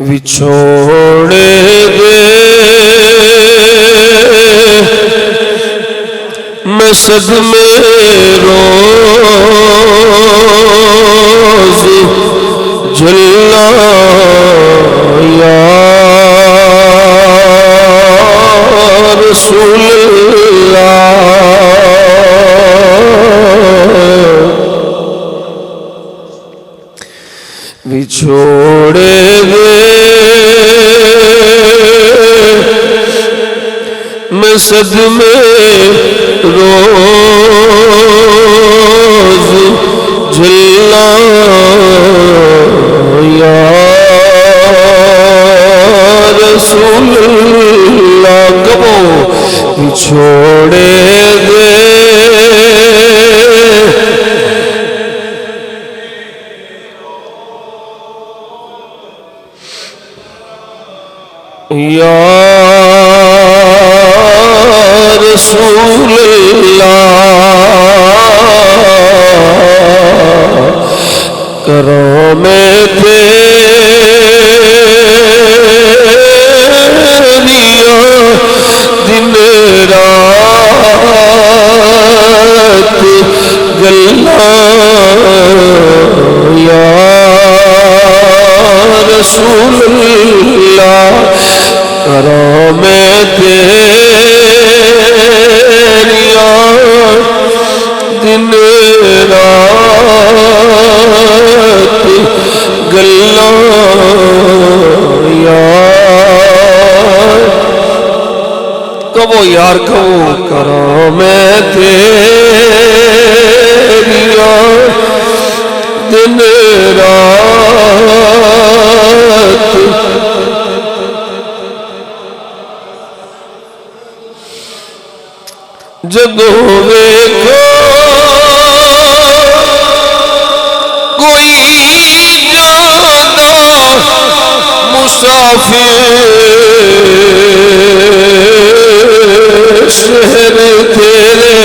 وچھوڑے دے میں صدمے روز جھلا یا رسول اللہ بچھوڑے دے میں صدمے روز جھلا یا رسول اللہ کبو بچھوڑے دے یا رسول اللہ کروں میں تیریا دن رات گلا یا رسول اللہ کروں میں تیریا دن رات گلا یار کبو یار کبو کروں میں تیریا دن رات جدوں ویکھو کوئی جانا مسافر شہر تیرے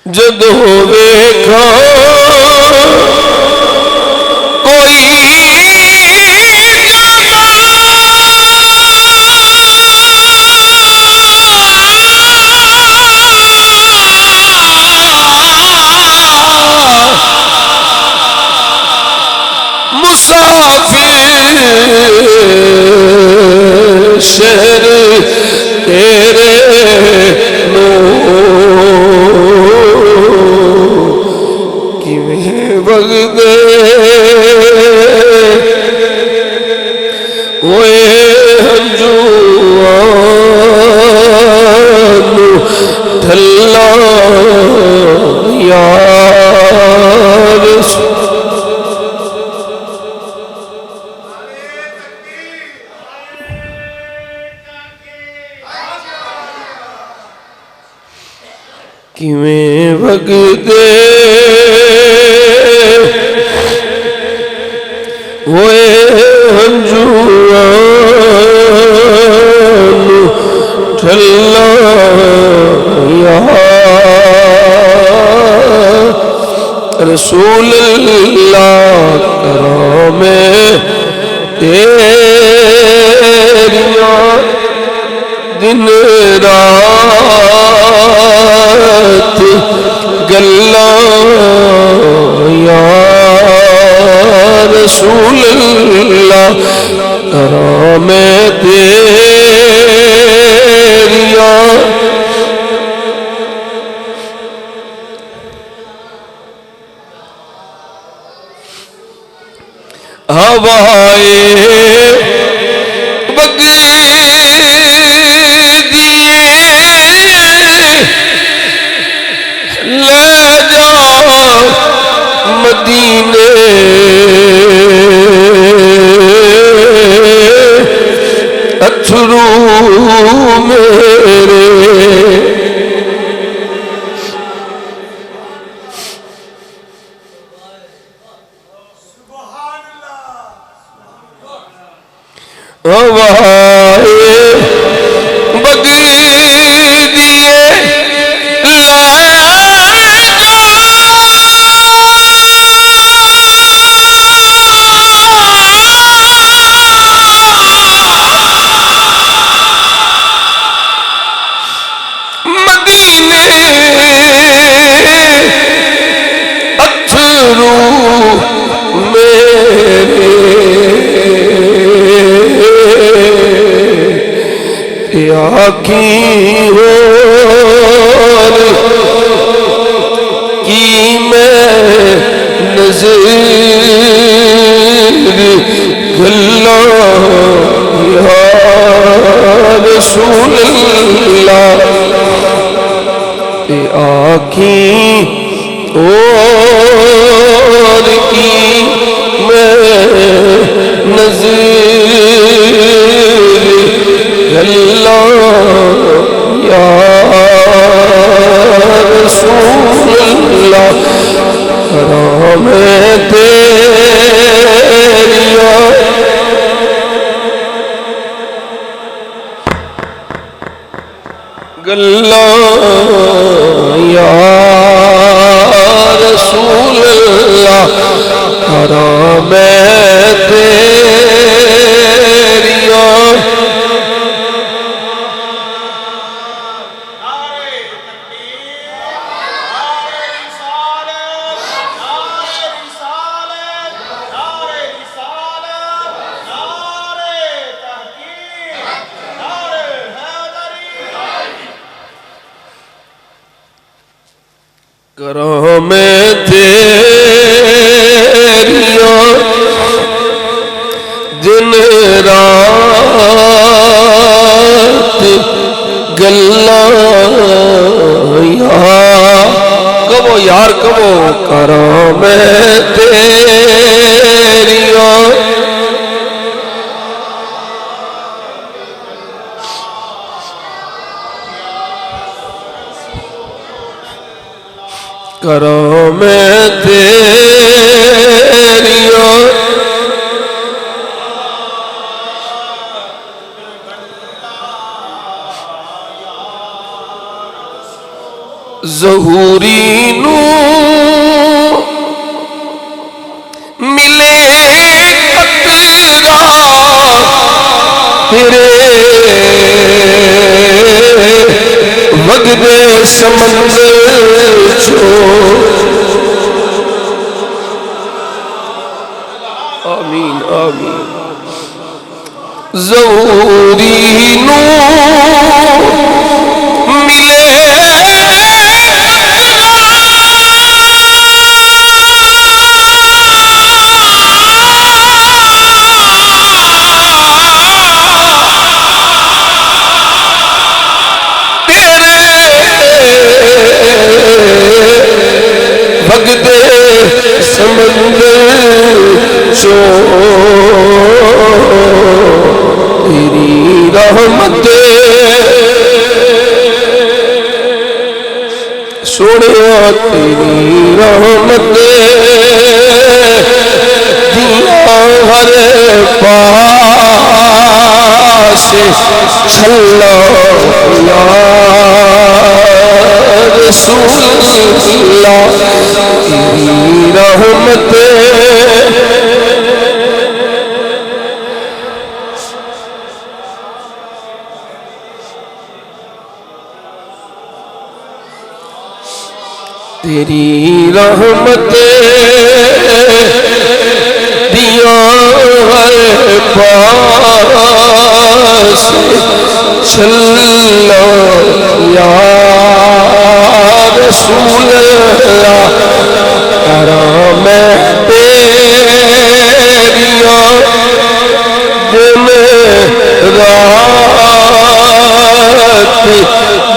جدوں ویکھو شہر تیرے نو کیویں وگدے اوئے ہنجواں ٹھلا یار کیویں وگدے ہوئے ہنجواں ٹھلا یا رسول اللہ کروں میں تیریا دن رات گلا یا رسول اللہ کروں میں تیریا ہوائے اتھرو میرے آنکھی اور کی میں نظر گلہ یا رسول اللہ آنکھی اور کی میں نظر اللہ یا رسول اللہ حرام تیری گلہ یا رسول اللہ حرام کرم تیریاں دن رات گلاں کبو یار کبو کرم تیریاں کرم تیریاں ظہوری نو ملے قطرہ تیرے وگدے سمندر آمین آمین ظہوری نو ملے بھگتے سمندر چو تیری رحمت سوڑیا تیری رحمت دیا ہر پاس چھلا یا رسول اللہ تیری رحمت تیری رحمت دیا ہر پاس چھلا یا رسول اللہ کرم تیریاں دن رات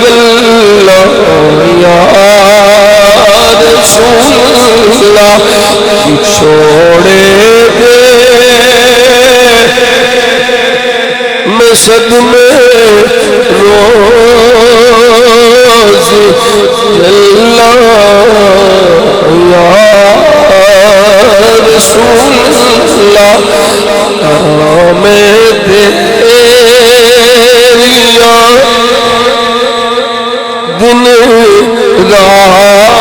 گلہ یا رسول اللہ چھوڑے دے مسجد میں روز اللہ یا رسول اللہ کرم تیریاں دن رات